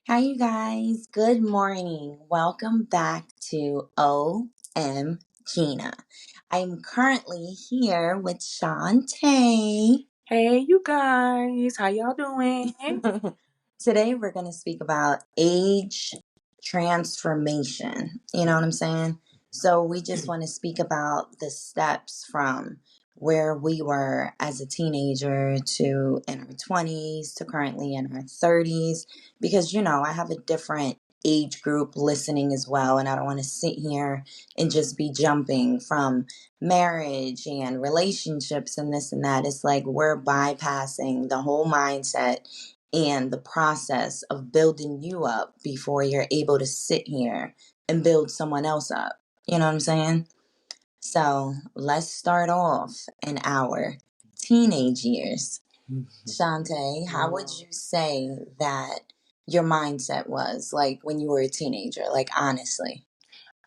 Hi, you guys. Good morning. Welcome back to OM Gina. I'm currently here with Shantae. Hey, you guys, how y'all doing? Today, we're going to speak about age transformation. You know what I'm saying? So, we just want to speak about the steps from where we were as a teenager to in our 20s to currently in our 30s. Because, I have a different age group listening as well. And I don't want to sit here and just be jumping from marriage and relationships and this and that. It's like we're bypassing the whole mindset and the process of building you up before you're able to sit here and build someone else up. You know what I'm saying? So let's start off in our teenage years. Shantae, how would you say that your mindset was like when you were a teenager? Like, honestly.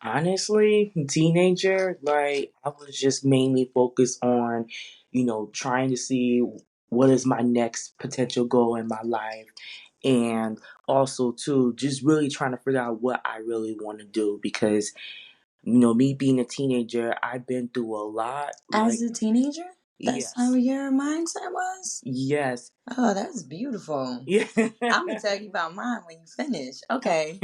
Honestly, teenager, I was just mainly focused on, trying to see what is my next potential goal in my life. And also, too, just really trying to figure out what I really want to do because, me being a teenager, I've been through a lot. As a teenager? That's how Yes. your mindset was? Yes. Oh, that's beautiful. Yeah. I'm gonna tell you about mine when you finish. Okay.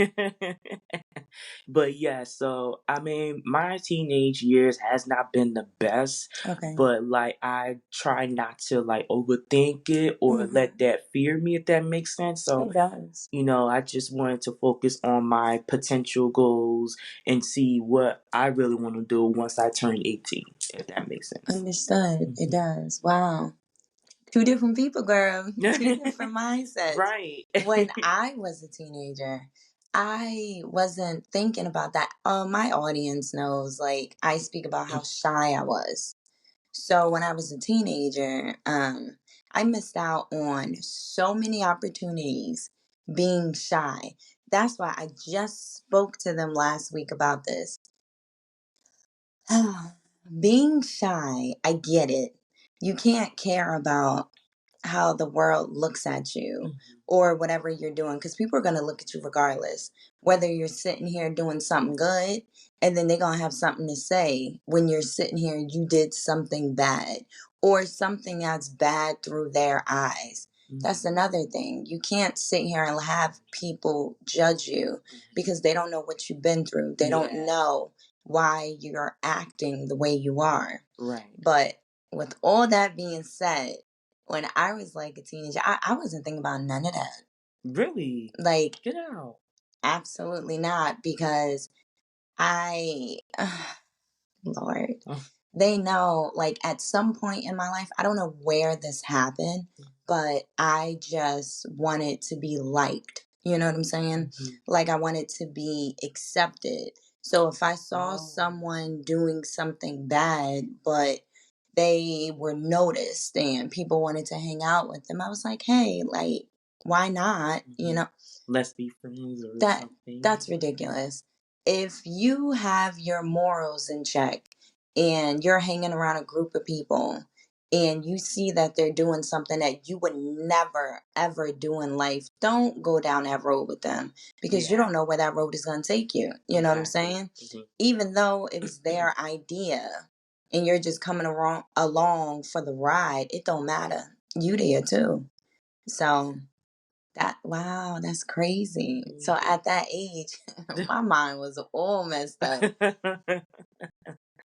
But yeah, so I mean, my teenage years has not been the best, Okay. but I try not to overthink it or let that fear me, if that makes sense. So, It does. I just wanted to focus on my potential goals and see what I really want to do once I turn 18, if that makes sense. Understood. It does. Wow. Two different people, girl. Two different mindsets. Right. When I was a teenager, I wasn't thinking about that. My audience knows, like, I speak about how shy I was. So when I was a teenager, I missed out on so many opportunities being shy. That's why I just spoke to them last week about this. Being shy, I get it. You can't care about how the world looks at you or whatever you're doing because people are going to look at you regardless. Whether you're sitting here doing something good and then they're going to have something to say when you're sitting here and you did something bad or something that's bad through their eyes. That's another thing. You can't sit here and have people judge you because they don't know what you've been through. They don't know why you're acting the way you are. Right. But with all that being said, when I was like a teenager, I wasn't thinking about none of that. Really? Like, Get out. absolutely not, because I, Lord, they know, like, at some point in my life, I don't know where this happened, but I just wanted to be liked. You know what I'm saying? Like, I wanted to be accepted. So if I saw someone doing something bad, but they were noticed and people wanted to hang out with them, I was like, hey, like, why not? You know, Let's be friends or that something. that's ridiculous. If you have your morals in check and you're hanging around a group of people and you see that they're doing something that you would never ever do in life, don't go down that road with them because you don't know where that road is going to take you. You know what I'm saying? Even though it was their idea and you're just coming along for the ride, it don't matter. You there too. So wow, that's crazy. So at that age, my mind was all messed up.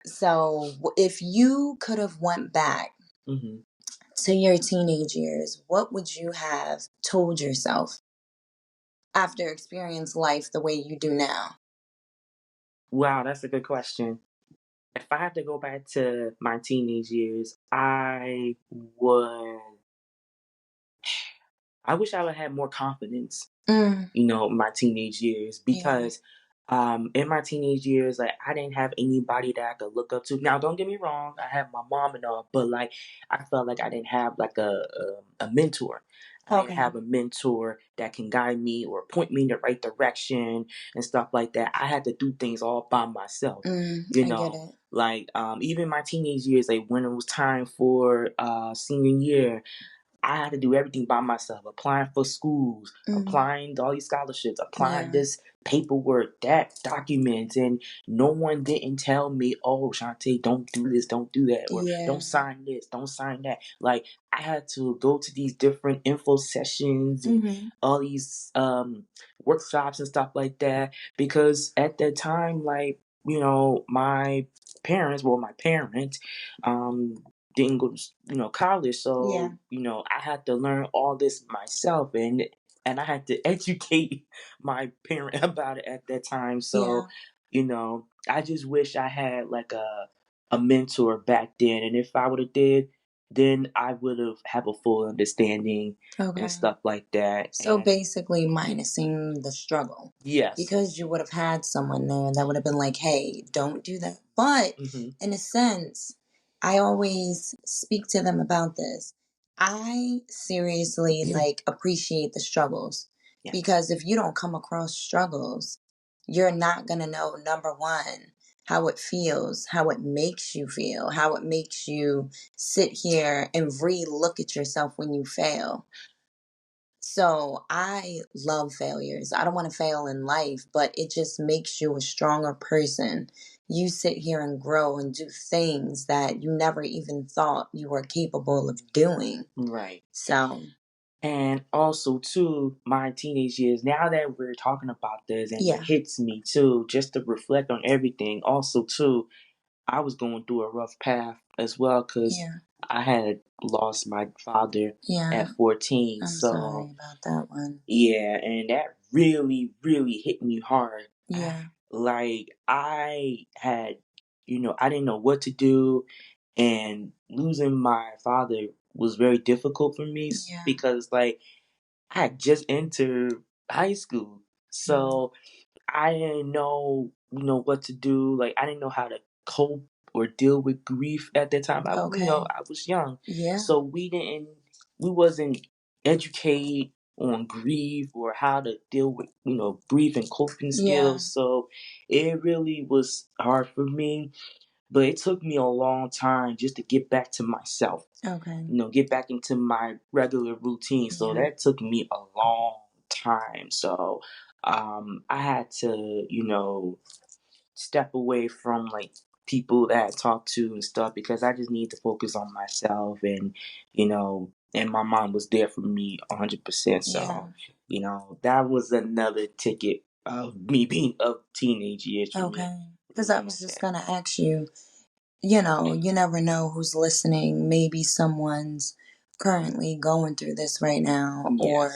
So if you could have went back to your teenage years, what would you have told yourself after experiencing life the way you do now? Wow, that's a good question. If I had to go back to my teenage years, would. I wish I would have more confidence, my teenage years because in my teenage years, I didn't have anybody that I could look up to. Now, don't get me wrong, I have my mom and all, but I felt like I didn't have a mentor. I didn't have a mentor that can guide me or point me in the right direction and stuff like that. I had to do things all by myself. I get it. Even my teenage years, when it was time for senior year, I had to do everything by myself, applying for schools, applying to all these scholarships, applying this paperwork, that documents, and no one didn't tell me, oh, Shantae, don't do this, don't do that, or don't sign this, don't sign that. Like, I had to go to these different info sessions and all these workshops and stuff like that, because at that time, like, you know, my parents didn't go to college, so you know, I had to learn all this myself, and I had to educate my parent about it at that time. So you know, I just wish I had like a mentor back then, and if I would have did, then I would have a full understanding and stuff like that. So And basically, minusing the struggle. yes, Because you would have had someone there that would have been like, hey, don't do that. But in a sense, I always speak to them about this. I seriously like appreciate the struggles. Because if you don't come across struggles, you're not going to know, number one, how it feels, how it makes you feel, how it makes you sit here and re-look at yourself when you fail. So I love failures. I don't want to fail in life, but it just makes you a stronger person. You sit here and grow and do things that you never even thought you were capable of doing. Right. So. And also, too, my teenage years, now that we're talking about this and it hits me, too, just to reflect on everything. Also, too, I was going through a rough path as well, because I had lost my father at 14. I'm sorry about that one. Yeah, and that really, really hit me hard. Yeah. Like, I had, you know, I didn't know what to do, and losing my father was very difficult for me because, like, I had just entered high school, so I didn't know, you know, what to do. Like, I didn't know how to cope or deal with grief at that time. You know, I was young, so we wasn't educated on grief or how to deal with, you know, grief and coping skills. So it really was hard for me. But it took me a long time just to get back to myself. You know, get back into my regular routine. So that took me a long time. So I had to, you know, step away from like people that I talked to and stuff, because I just need to focus on myself, and you know, and my mom was there for me 100%. So you know, that was another ticket of me being of teenage years for me. Because I was just gonna ask you, you know, you never know who's listening. Maybe someone's currently going through this right now or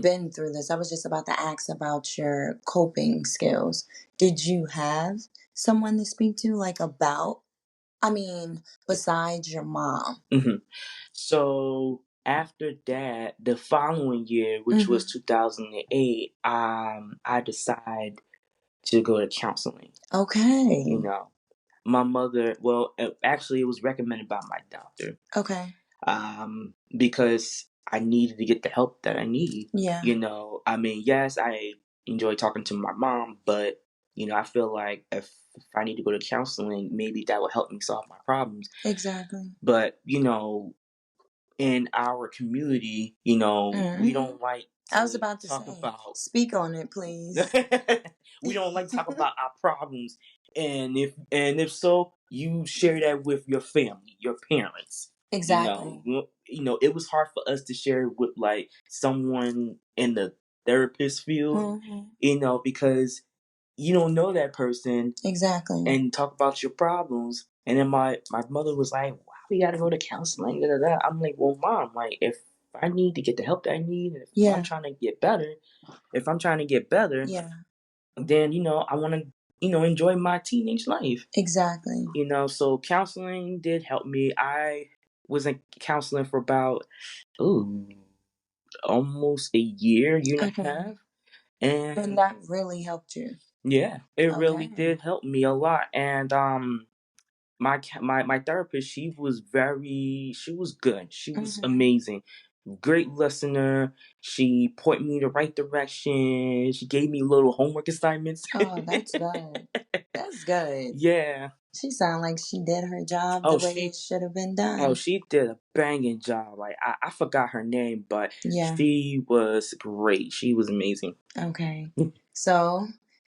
been through this. I was just about to ask about your coping skills. Did you have someone to speak to, like, about, I mean, besides your mom? So after that, the following year, which was 2008, I decided to go to counseling. You know, my mother, well, actually, it was recommended by my doctor. Because I needed to get the help that I need. You know, I mean, yes, I enjoy talking to my mom, but you know, I feel like if I need to go to counseling, maybe that will help me solve my problems. But you know, in our community, you know, we don't like I was about to talk say, about speak on it, please. we don't like to talk about our problems, and if so, you share that with your family, your parents. You know, it was hard for us to share with like someone in the therapist field, you know, because you don't know that person and talk about your problems. And then my mother was like, "Why we gotta go to counseling?" Da, da, da. I'm like, "Well, mom, like if I need to get the help that I need, if I'm trying to get better, then you know I want to, you know, enjoy my teenage life." You know, so counseling did help me. I was in counseling for about almost a year and a half, And that really helped you. Yeah, it really did help me a lot. And my therapist, she was good. She was amazing. great listener. She pointed me in the right direction. She gave me little homework assignments. Oh, that's good. That's good. Yeah. She sounded like she did her job the way it should have been done. Oh, she did a banging job. Like I forgot her name, but she was great. She was amazing. Okay. So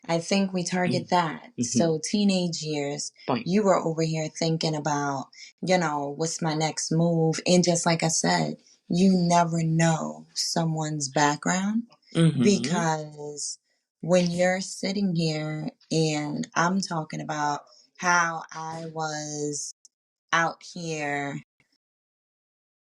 I think we target that. So teenage years, you were over here thinking about, what's my next move? And just like I said, you never know someone's background because when you're sitting here and I'm talking about how I was out here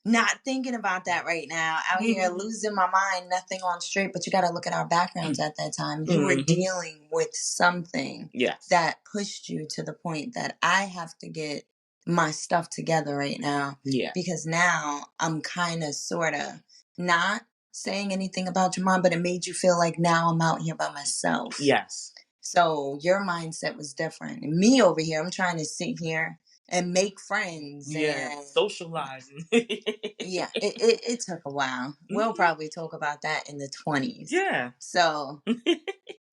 not thinking about that right now, out here losing my mind, nothing on straight, but you got to look at our backgrounds at that time. You were dealing with something that pushed you to the point that I have to get my stuff together right now. Yeah. Because now I'm kind of sort of not saying anything about your mom, but it made you feel like now I'm out here by myself. Yes. So your mindset was different. And me over here, I'm trying to sit here and make friends. Yeah, and socializing. Yeah, it took a while. We'll probably talk about that in the 20s. Yeah. So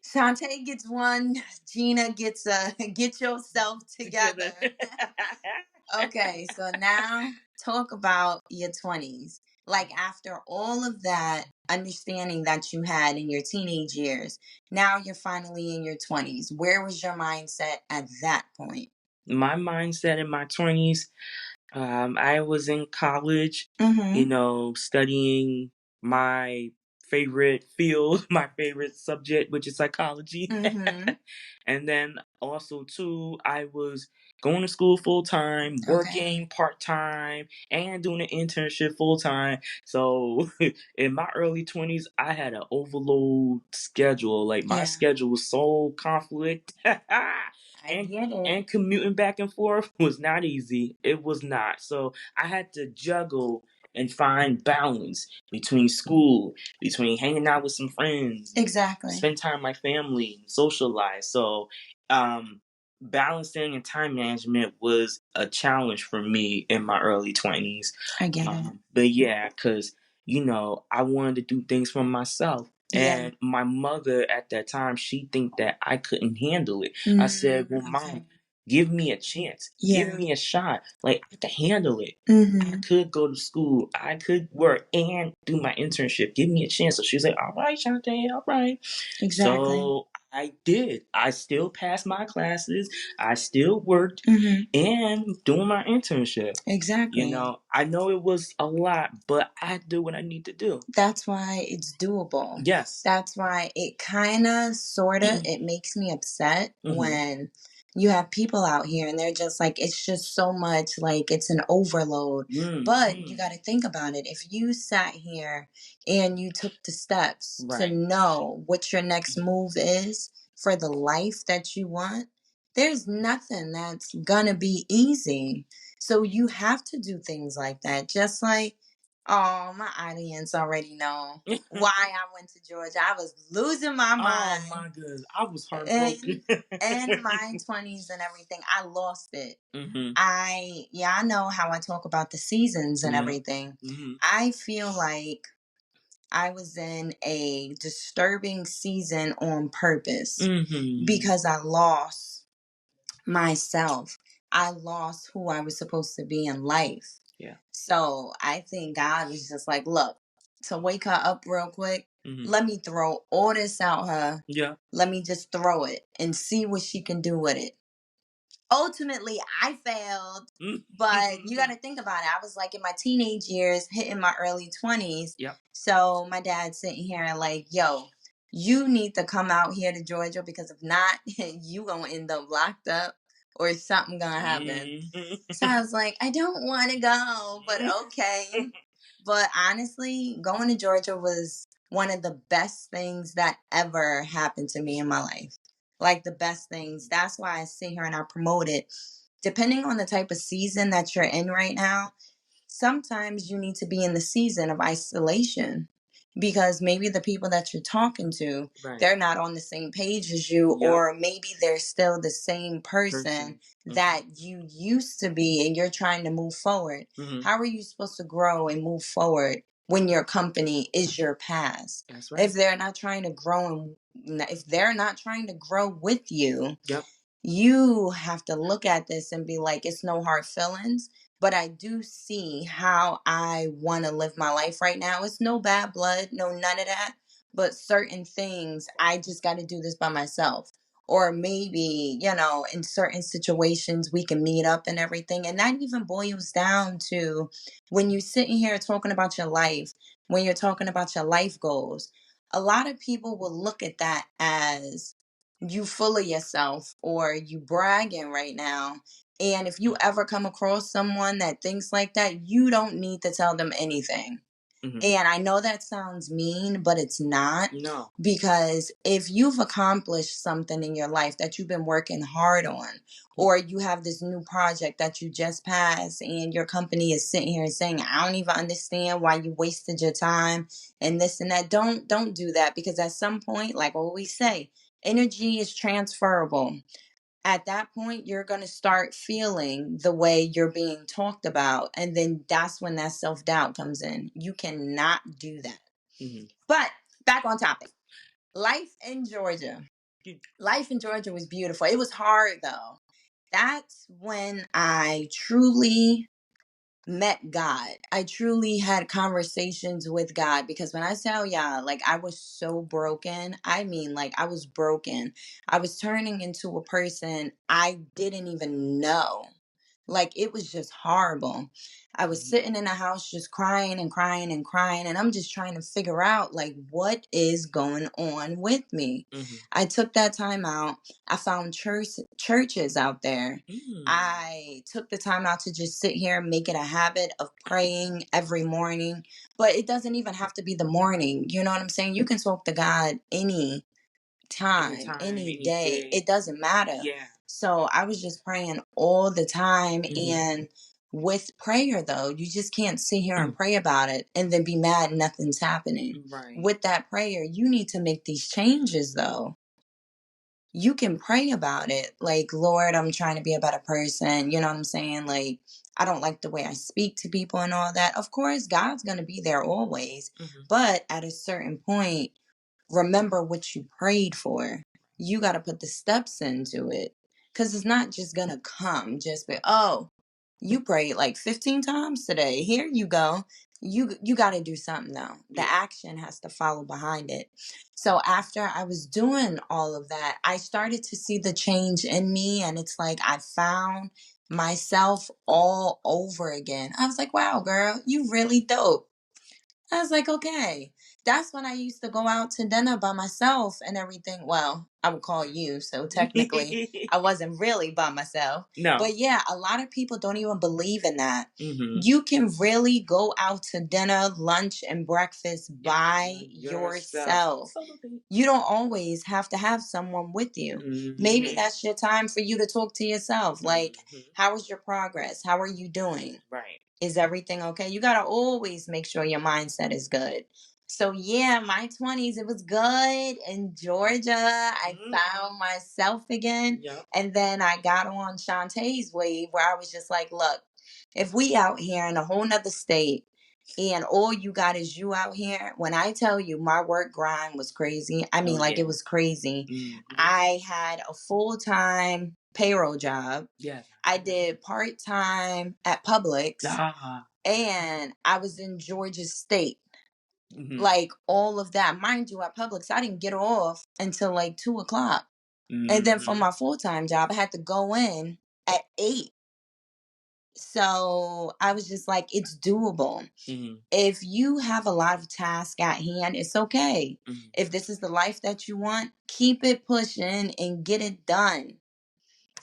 Shantae gets one, Gina gets get yourself together. Okay, so now talk about your 20s. Like after all of that understanding that you had in your teenage years, now you're finally in your 20s. Where was your mindset at that point? My mindset in my 20s, I was in college, studying my favorite field, my favorite subject, which is psychology. And then also, too, I was going to school full time, working part time, and doing an internship full time. So in my early 20s, I had an overload schedule. Like my schedule was so conflict. And commuting back and forth was not easy. It was not. So I had to juggle and find balance between school, between hanging out with some friends, spend time with my family, socialize. So balancing and time management was a challenge for me in my early 20s. I get it. But yeah, because I wanted to do things for myself. And my mother at that time, she think that I couldn't handle it. I said, well, Mom, give me a chance. Give me a shot. Like, I could handle it. I could go to school. I could work and do my internship. Give me a chance. So she was like, all right, Shantae, all right. Exactly. So I did. I still passed my classes. I still worked and doing my internship. Exactly. I know it was a lot, but I do what I need to do. That's why it's doable. Yes. That's why it kind of, sort of, it makes me upset when you have people out here and they're just like, it's just so much, like it's an overload. But you got to think about it. If you sat here and you took the steps to know what your next move is for the life that you want, there's nothing that's gonna be easy. So you have to do things like that. Just like, oh, my audience already know why I went to Georgia. I was losing my mind. Oh my goodness, I was heartbroken. In my 20s and everything, I lost it. I know how I talk about the seasons and everything. I feel like I was in a disturbing season on purpose because I lost myself. I lost who I was supposed to be in life. Yeah. So I think God was just like, look, to wake her up real quick, let me throw all this out her. Yeah. Let me just throw it and see what she can do with it. Ultimately, I failed, but you got to think about it. I was like in my teenage years, hitting my early 20s. Yep. So my dad's sitting here like, yo, you need to come out here to Georgia because if not, you going to end up locked up or something going to happen. So I was like, I don't want to go, but okay. But honestly, going to Georgia was one of the best things that ever happened to me in my life. Like the best things. That's why I sit here and I promote it. Depending on the type of season that you're in right now, sometimes you need to be in the season of isolation because maybe the people that you're talking to, they're not on the same page as you, or maybe they're still the same person that you used to be and you're trying to move forward. How are you supposed to grow and move forward when your company is your past. That's right. If they're not trying to grow if they're not trying to grow with you, yep. You have to look at this and be like, it's no hard feelings, but I do see how I want to live my life right now. It's no bad blood, no none of that, but certain things I just got to do this by myself. Or maybe, in certain situations we can meet up and everything. And that even boils down to when you're sitting here talking about your life, when you're talking about your life goals, a lot of people will look at that as you full of yourself or you bragging right now. And if you ever come across someone that thinks like that, you don't need to tell them anything. Mm-hmm. And I know that sounds mean, but it's not. No. Because if you've accomplished something in your life that you've been working hard on, or you have this new project that you just passed and your company is sitting here saying, I don't even understand why you wasted your time and this and that. Don't do that, because at some point, like what we say, energy is transferable. At that point, you're going to start feeling the way you're being talked about. And then that's when that self-doubt comes in. You cannot do that. Mm-hmm. But back on topic. Life in Georgia. Life in Georgia was beautiful. It was hard, though. That's when I truly met God. I truly had conversations with God, because when I tell y'all, like, I was so broken, I mean, like, I was broken. I was turning into a person I didn't even know. Like, it was just horrible. I was sitting in the house just crying and crying and crying, and I'm just trying to figure out, like, what is going on with me. Mm-hmm. I took that time out. I found churches out there. Mm. I took the time out to just sit here and make it a habit of praying every morning. But it doesn't even have to be the morning. You know what I'm saying? You can talk to God any any day. It doesn't matter. Yeah. So I was just praying all the time. Mm-hmm. And with prayer, though, you just can't sit here and pray about it and then be mad nothing's happening. Right. With that prayer, you need to make these changes, though. You can pray about it. Like, Lord, I'm trying to be a better person. You know what I'm saying? Like, I don't like the way I speak to people and all that. Of course, God's going to be there always. Mm-hmm. But at a certain point, remember what you prayed for. You got to put the steps into it, because it's not just going to come just be, oh, you prayed like 15 times today. Here you go. You got to do something, though. The action has to follow behind it. So after I was doing all of that, I started to see the change in me. And it's like I found myself all over again. I was like, wow, girl, you really dope. I was like, okay. That's when I used to go out to dinner by myself and everything. Well, I would call you, so technically I wasn't really by myself. No. But yeah, a lot of people don't even believe in that. Mm-hmm. You can really go out to dinner, lunch, and breakfast by yourself. You don't always have to have someone with you. Mm-hmm. Maybe that's your time for you to talk to yourself. Like, how is your progress? How are you doing? Right. Is everything okay? You got to always make sure your mindset is good. So yeah, my 20s, it was good in Georgia. I found myself again. Yep. And then I got on Shantae's wave, where I was just like, look, if we out here in a whole nother state and all you got is you out here, when I tell you my work grind was crazy, I mean, it was crazy. Mm-hmm. I had a full-time payroll job. Yeah. I did part-time at Publix. And I was in Georgia State. Mm-hmm. Like, all of that. Mind you, at Publix, I didn't get off until like 2:00. Mm-hmm. And then for my full-time job, I had to go in at 8. So I was just like, it's doable. Mm-hmm. If you have a lot of tasks at hand, it's okay. Mm-hmm. If this is the life that you want, keep it pushing and get it done.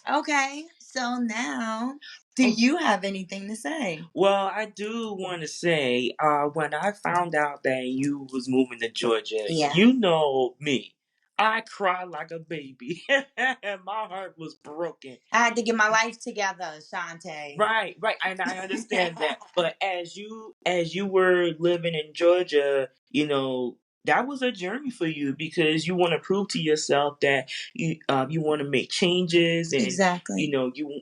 Okay, so now, do you have anything to say? Well, I do want to say, when I found out that you was moving to Georgia, you know me. I cried like a baby. And my heart was broken. I had to get my life together, Shantae. Right. And I understand that. But as you were living in Georgia, you know, that was a journey for you because you want to prove to yourself that you want to make changes, and Exactly.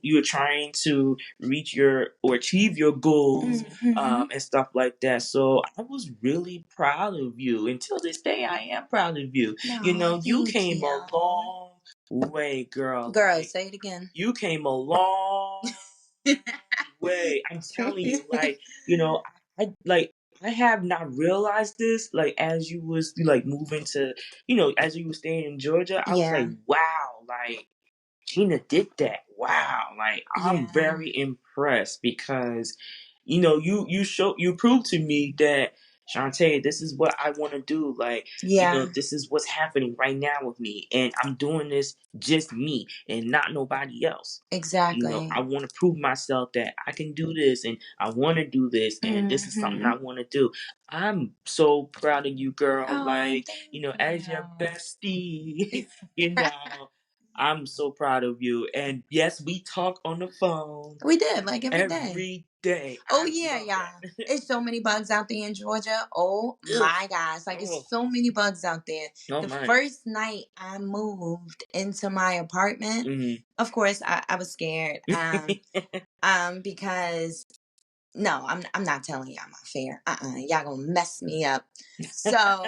you're trying to reach your or achieve your goals, and stuff like that. So I was really proud of you. Until this day, I am proud of you. No, You thank came you. a long way, girl. Girl, Like, say it again. you came a long way. I'm telling you, like, I have not realized this, like, as you was like moving to, as you were staying in Georgia, I was like, Yeah. wow, like Gina did that. Wow, like I'm Yeah. very impressed because, you proved to me that, Shantae, this is what I want to do. Like, Yeah. this is what's happening right now with me, and I'm doing this just me and not nobody else. Exactly. I want to prove myself that I can do this, and I want to do this, and this is something I want to do. I'm so proud of you, girl. Oh, Like, thank as your you. bestie, I'm so proud of you. And yes, we talk on the phone We did, like every day. every day. Oh I yeah, love yeah. that. It's so many bugs out there in Georgia. Oh Ugh. my gosh. Like Ugh. it's so many bugs out there. Oh The my. first night I moved into my apartment, Mhm. of course I was scared. Because no, I'm not telling y'all my fear. Y'all gonna mess me up. So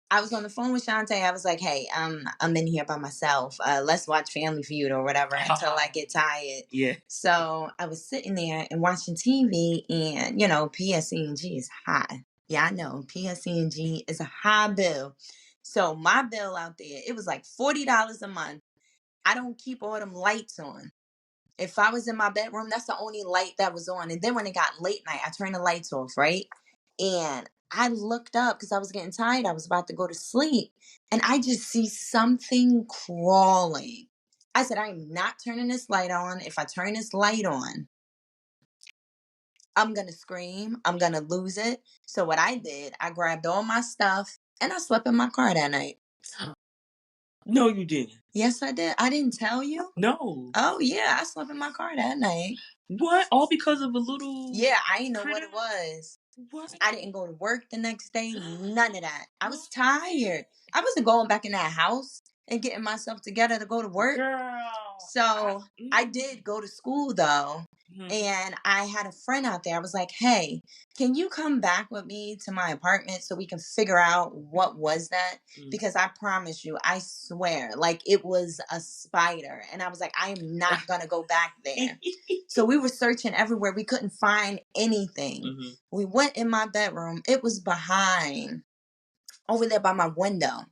I was on the phone with Shantae. I was like, "Hey, I'm in here by myself. Let's watch Family Feud or whatever until I get tired." Yeah. So I was sitting there and watching TV, and PSE&G is high. Yeah, I know PSE&G is a high bill. So my bill out there, it was like $40 a month. I don't keep all them lights on. If I was in my bedroom, that's the only light that was on. And then when it got late night, I turned the lights off, right? And I looked up because I was getting tired. I was about to go to sleep. And I just see something crawling. I said, I'm not turning this light on. If I turn this light on, I'm going to scream. I'm going to lose it. So what I did, I grabbed all my stuff and I slept in my car that night. No, you didn't. Yes, I did. I didn't tell you? No. Oh, yeah. I slept in my car that night. What? All because of a little. Yeah, I didn't know critter? what it was. What? I didn't go to work the next day. None of that. I was tired. I wasn't going back in that house and getting myself together to go to work. Girl. So I did go to school though. And I had a friend out there. I was like, hey, can you come back with me to my apartment so we can figure out what was that? Because I promise you, I swear, like it was a spider. And I was like, I am not going to go back there. So we were searching everywhere. We couldn't find anything. We went in my bedroom. It was behind, over there by my window.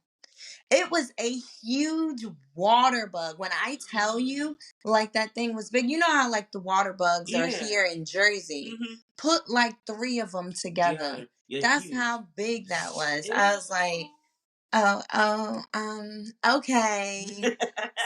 It was a huge water bug. When I tell you, like that thing was big. You know how like the water bugs are here in Jersey. Put like 3 of them together. Yeah, that's huge. How big that was. I was like, okay.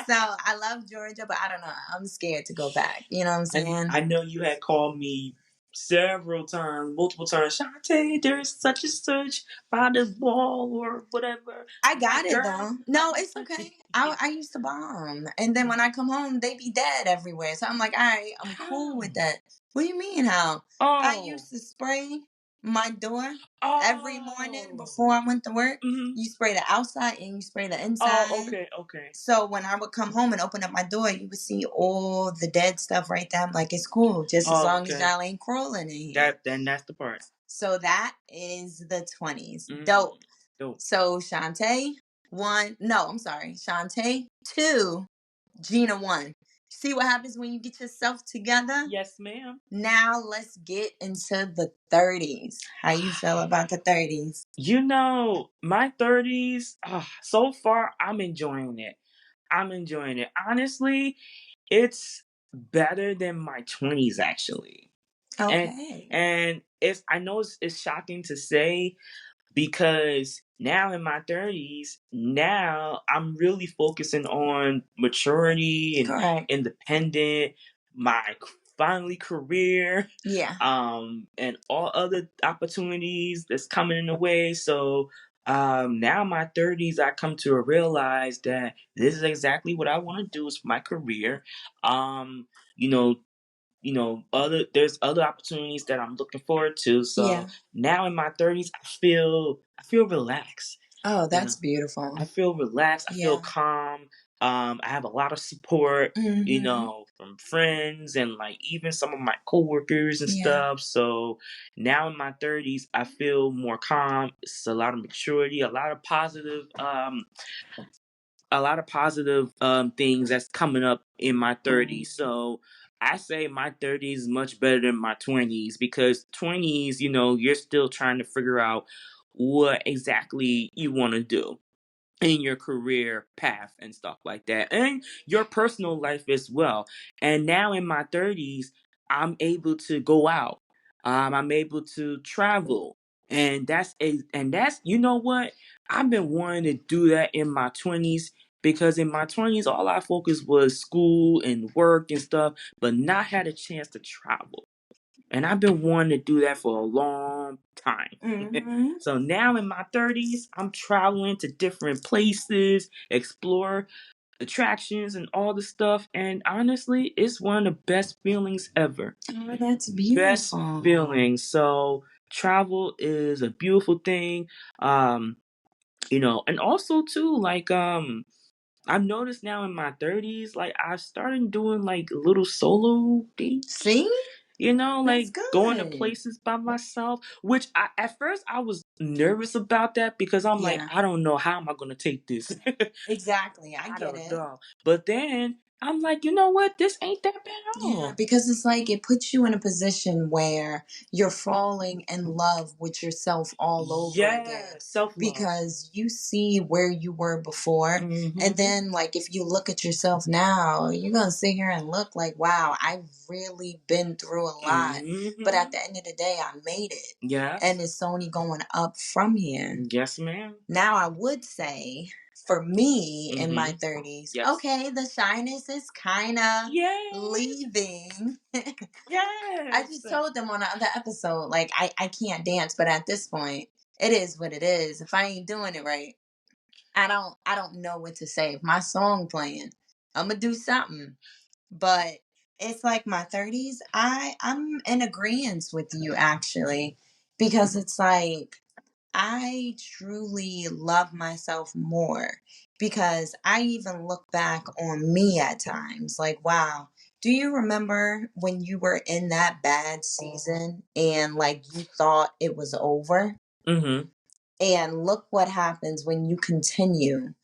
So I love Georgia, but I don't know. I'm scared to go back. You know what I'm saying? I know you had called me several times, multiple times. Shantae, there's such and such by the wall or whatever. I got it though. No, it's okay. I used to bomb, and then when I come home, they be dead everywhere. So I'm like, all right, I'm cool with that. What do you mean how? I used to spray my door every morning before I went to work. You spray the outside and you spray the inside. Oh, okay. So when I would come home and open up my door, you would see all the dead stuff right there. I'm like, it's cool, just as long as y'all ain't crawling in here. That's the part. So that is the 20s. Dope. So Shantae 1. No, I'm sorry. Shantae 2. Gina 1. See what happens when you get yourself together? Yes, ma'am. Now let's get into the 30s. How you feel about the 30s? My 30s, so far, I'm enjoying it. Honestly, it's better than my 20s, actually. Okay. And I know it's shocking to say, because now in my 30s, now I'm really focusing on maturity and independent, my finally career, Yeah. and all other opportunities that's coming in the way. So now in my 30s, I come to realize that this is exactly what I want to do is my career. You know, there's other opportunities that I'm looking forward to. So Yeah. now in my 30s, I feel relaxed. Oh, that's beautiful. I feel relaxed. I feel Yeah. calm. I have a lot of support, Mhm. from friends and like even some of my coworkers and Yeah. stuff. So now in my 30s, I feel more calm. It's a lot of maturity, a lot of positive things that's coming up in my 30s. So I say my 30s is much better than my 20s, because 20s, you're still trying to figure out what exactly you want to do in your career path and stuff like that, and your personal life as well. And now in my 30s, I'm able to go out. I'm able to travel, and that's you know what? I've been wanting to do that in my 20s, because in my 20s all I focused was school and work and stuff, but not had a chance to travel. And I've been wanting to do that for a long time. Mhm. So now in my 30s, I'm traveling to different places, explore attractions and all the stuff. And honestly, it's one of the best feelings ever. Oh, that's Best beautiful. feeling. So travel is a beautiful thing. And also too, like I've noticed now in my 30s, like I've started doing like little solo dates. See? Like That's going to good. places by myself, which at first I was nervous about that, because I'm like, Yeah. I don't know how am I going to take this. Exactly. I I get don't it. know. But then I'm like, you know what? This ain't that bad at Yeah, all. because it's like it puts you in a position where you're falling in love with yourself all over again. Yeah, self-love. Because you see where you were before. And Mhm. then, like, if you look at yourself now, you're going to sit here and look like, wow, I've really been through a lot. But at Mhm. the end of the day, I made it. Yes. And it's only going up from here. Yes, ma'am. Now, I would say for me in my Mhm. 30s, Yes. okay, the shyness is kind of Yes. leaving. I Yes. just told them on the other episode, like, I can't dance, but at this point, it is what it is. If I ain't doing it right, I don't know what to say. If my song playing, I'm gonna do something. But it's like my 30s, I'm in agreement with you actually, because it's like I truly love myself more, because I even look back on me at times like, wow, do you remember when you were in that bad season and like you thought it was over? Mhm. And look what happens when you continue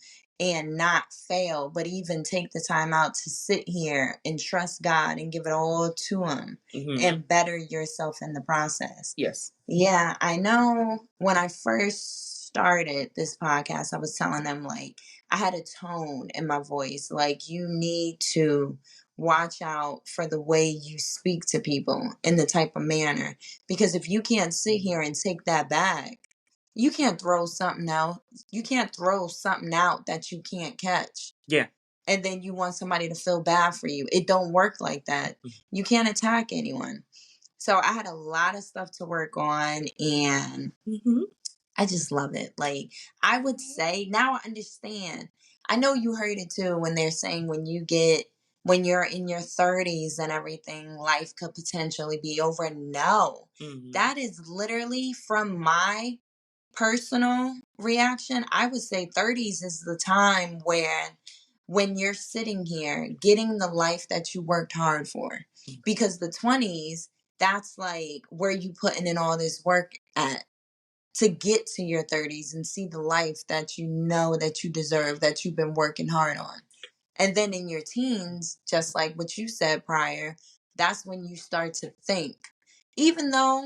and not fail, but even take the time out to sit here and trust God and give it all to Him and better yourself in the process. Yes. Yeah, I know when I first started this podcast, I was telling them, like, I had a tone in my voice. Like, you need to watch out for the way you speak to people in the type of manner. Because if you can't sit here and take that back, you can't throw something out. You can't throw something out that you can't catch. Yeah. And then you want somebody to feel bad for you. It don't work like that. You can't attack anyone. So I had a lot of stuff to work on, and I just love it. Like, I would say now I understand. I know you heard it too when they're saying when you're in your 30s and everything, life could potentially be over. No, that is literally from my personal reaction. I would say 30s is the time where when you're sitting here getting the life that you worked hard for. Because the 20s, that's like where you putting in all this work at to get to your 30s and see the life that you know that you deserve, that you've been working hard on. And then in your teens, just like what you said prior, that's when you start to think. Even though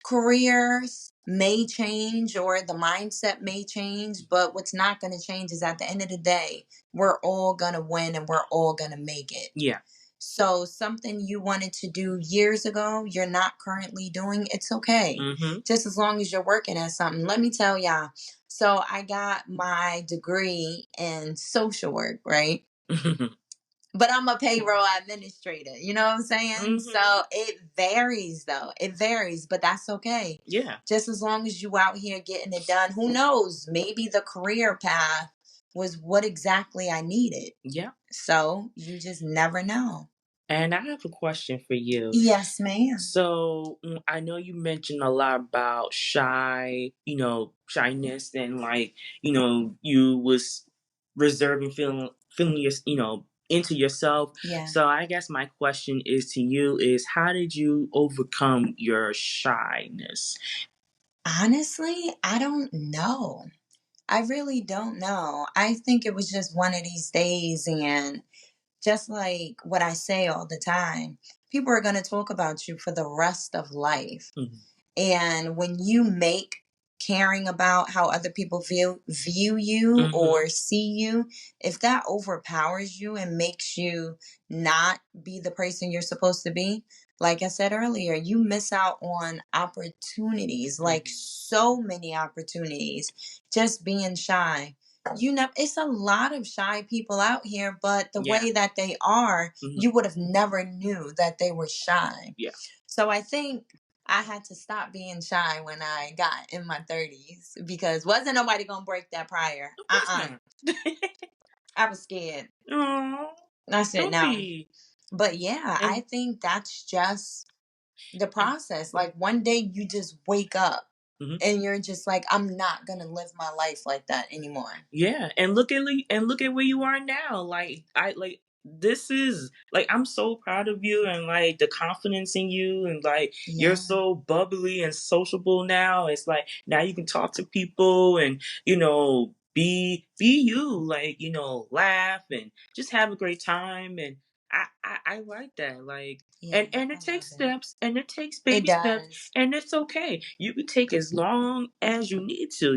careers may change or the mindset may change, but what's not going to change is at the end of the day, we're all going to win and we're all going to make it. Yeah. So something you wanted to do years ago, you're not currently doing, it's okay. Just as long as you're working at something. Let me tell y'all. So I got my degree in social work, right? But I'm a payroll administrator. You know what I'm saying? So it varies though. It varies, but that's okay. Yeah. Just as long as you out here getting it done. Who knows? Maybe the career path was what exactly I needed. Yeah. So you just never know. And I have a question for you. Yes, ma'am. So I know you mentioned a lot about shyness, and like, you was reserving feeling your, into yourself. Yeah. So I guess my question is to you is, how did you overcome your shyness? Honestly, I don't know. I really don't know. I think it was just one of these days, and just like what I say all the time, people are going to talk about you for the rest of life. Mhm. And when you make caring about how other people view you Mhm. or see you, if that overpowers you and makes you not be the person you're supposed to be, like I said earlier, you miss out on opportunities, like Mhm. so many opportunities, just being shy. You know, it's a lot of shy people out here, but the Yeah. way that they are, Mhm. you would have never knew that they were shy. Yeah. So I think I had to stop being shy when I got in my 30s because wasn't nobody gonna break that prior. Of course not. I was scared. Oh, I said don't no. be. But yeah, I And think that's just the and process. Like one day you just wake up mhm. and you're just like, I'm not gonna live my life like that anymore. Yeah, and look at where you are now. Like, this is like, I'm so proud of you, and like the confidence in you, and like you're Yeah. so bubbly and sociable now. It's like now you can talk to people, and be you, like, laugh and just have a great time. And I like that. Like, Yeah. and I it takes love it. steps, and it takes It baby steps, does. and it's okay. You can take as long as you need to,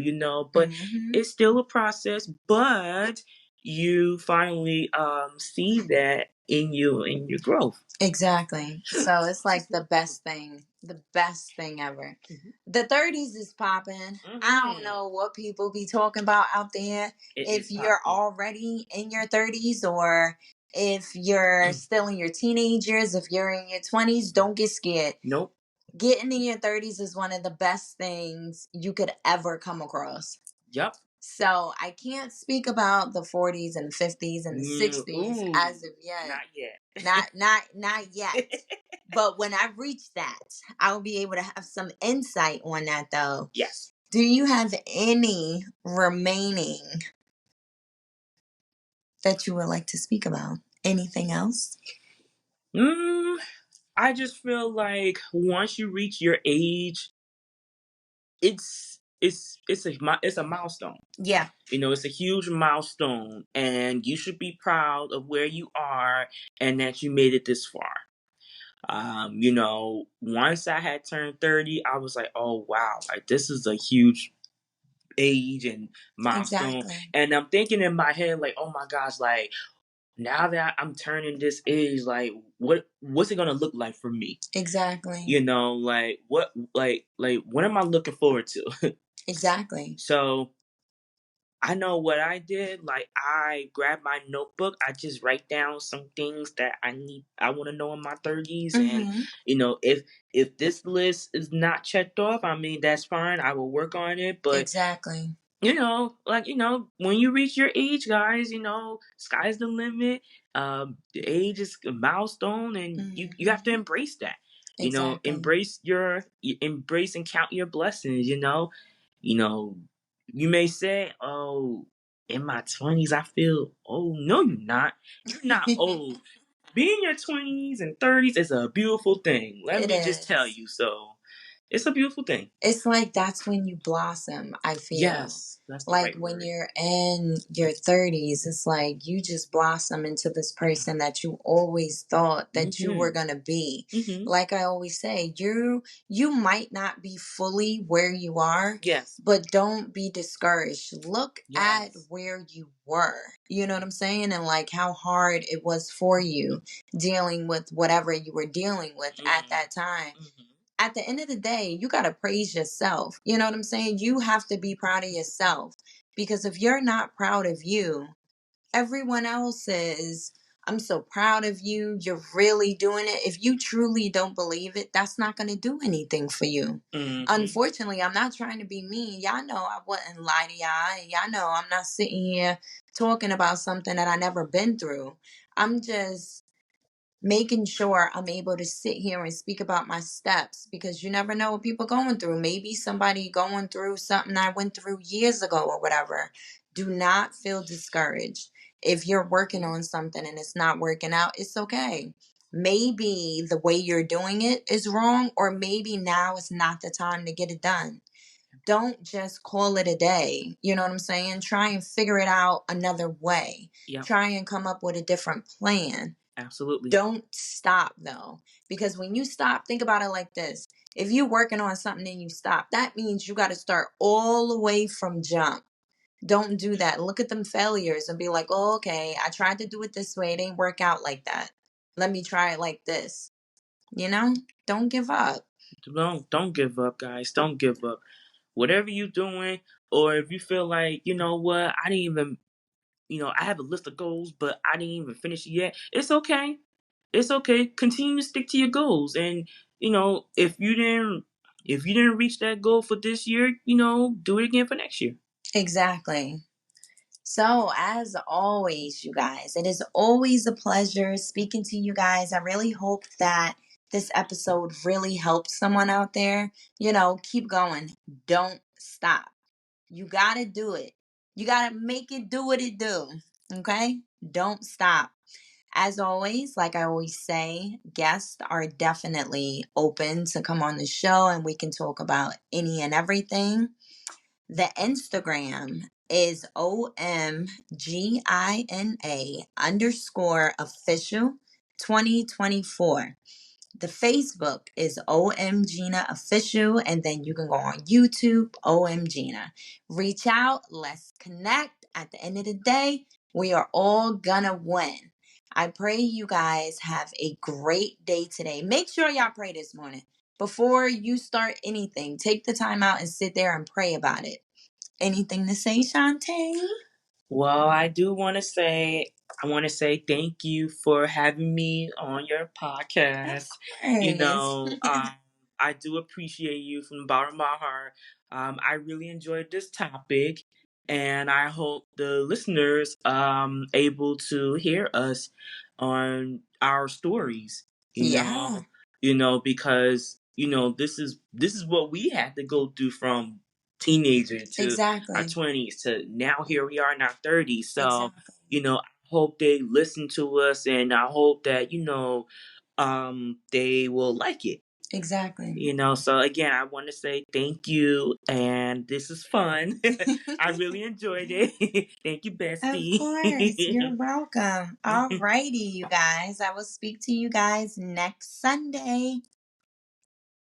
but Hmm. it's still a process. But you finally see that in you, in your growth. Exactly. So it's like the best thing ever. Mhm. The 30s is popping. I don't know what people be talking about out there. It If is you're popping. already in your 30s or if you're still in your teenage years, if you're in your 20s, don't get scared. Nope. Getting in your 30s is one of the best things you could ever come across. Yep. So I can't speak about the 40s and 50s and the 60s Ooh, as of yet. not yet. Not yet. But when I reach that, I'll be able to have some insight on that though. Yes. Do you have any remaining that you would like to speak about? Anything else? I just feel like once you reach your age, it's a milestone. Yeah. It's a huge milestone, and you should be proud of where you are and that you made it this far. Once I had turned 30, I was like, oh wow, like this is a huge age and milestone. Exactly. And I'm thinking in my head, like, oh my gosh, like now that I'm turning this age, like what's it gonna look like for me? Exactly. Like what am I looking forward to? Exactly. So I know what I did. Like, I grabbed my notebook. I just write down some things that I want to know in my 30s. And Mm-hmm. If this list is not checked off, I mean, that's fine. I will work on it. But Exactly. when you reach your age, guys, sky's the limit. The age is a milestone, and you have to embrace that. Exactly. Embrace and count your blessings. You know, you may say, "Oh, in my 20s, I feel." Oh, no, you're not. You're not old. Being in your 20s and 30s is a beautiful thing. Let It me just tell is. you. So, it's a beautiful thing. It's like that's when you blossom, I feel. Yes, that's the Like right when word. you're in your 30s, it's like you just blossom into this person that you always thought that you were going to be. Like I always say, you might not be fully where you are, Yes. but don't be discouraged. Look at Yes. where you were. You know what I'm saying? And like how hard it was for you dealing with whatever you were dealing with at that time. At the end of the day, you got to praise yourself. You know what I'm saying? You have to be proud of yourself because if you're not proud of you, everyone else is, I'm so proud of you. You're really doing it. If you truly don't believe it, that's not going to do anything for you. Unfortunately, I'm not trying to be mean. Y'all know I wouldn't lie to y'all. And y'all know I'm not sitting here talking about something that I never been through. I'm just making sure I'm able to sit here and speak about my steps, because you never know what people going through. Maybe somebody going through something I went through years ago or whatever. Do not feel discouraged. If you're working on something and it's not working out, it's okay. Maybe the way you're doing it is wrong, or maybe now is not the time to get it done. Don't just call it a day. You know what I'm saying? Try and figure it out another way. Yep. Try and come up with a different plan. Absolutely. Don't stop though. Because when you stop, think about it like this. If you're working on something and you stop, that means you got to start all the way from jump. Don't do that. Look at them failures and be like, oh, okay, I tried to do it this way. It didn't work out like that. Let me try it like this. You know, don't give up. Don't give up, guys. Don't give up. Whatever you're doing, or if you feel like, you know what, I didn't even, I have a list of goals, but I didn't even finish it yet. It's okay. It's okay. Continue to stick to your goals, and if you didn't reach that goal for this year, do it again for next year. Exactly. So, as always, you guys, it is always a pleasure speaking to you guys. I really hope that this episode really helped someone out there. Keep going. Don't stop. You got to do it. You got to make it do what it do. Okay? Don't stop. As always, like I always say, guests are definitely open to come on the show and we can talk about any and everything. The Instagram is OMGINA_official 2024. The Facebook is OMGina official, and then you can go on YouTube, OMGina. Reach out, let's connect. At the end of the day, we are all gonna win. I pray you guys have a great day today. Make sure y'all pray this morning. Before you start anything, take the time out and sit there and pray about it. Anything to say, Shantae? Well, I want to say thank you for having me on your podcast. I do appreciate you from the bottom of my heart. I really enjoyed this topic, and I hope the listeners able to hear us on our stories. Because this is what we had to go through from teenager to Exactly. our 20s to now here we are in our 30s. So, I hope they listen to us, and I hope that, they will like it. Exactly. So again, I want to say thank you, and this is fun. I really enjoyed it. Thank you, bestie. Of course. You're welcome. All righty, you guys. I will speak to you guys next Sunday.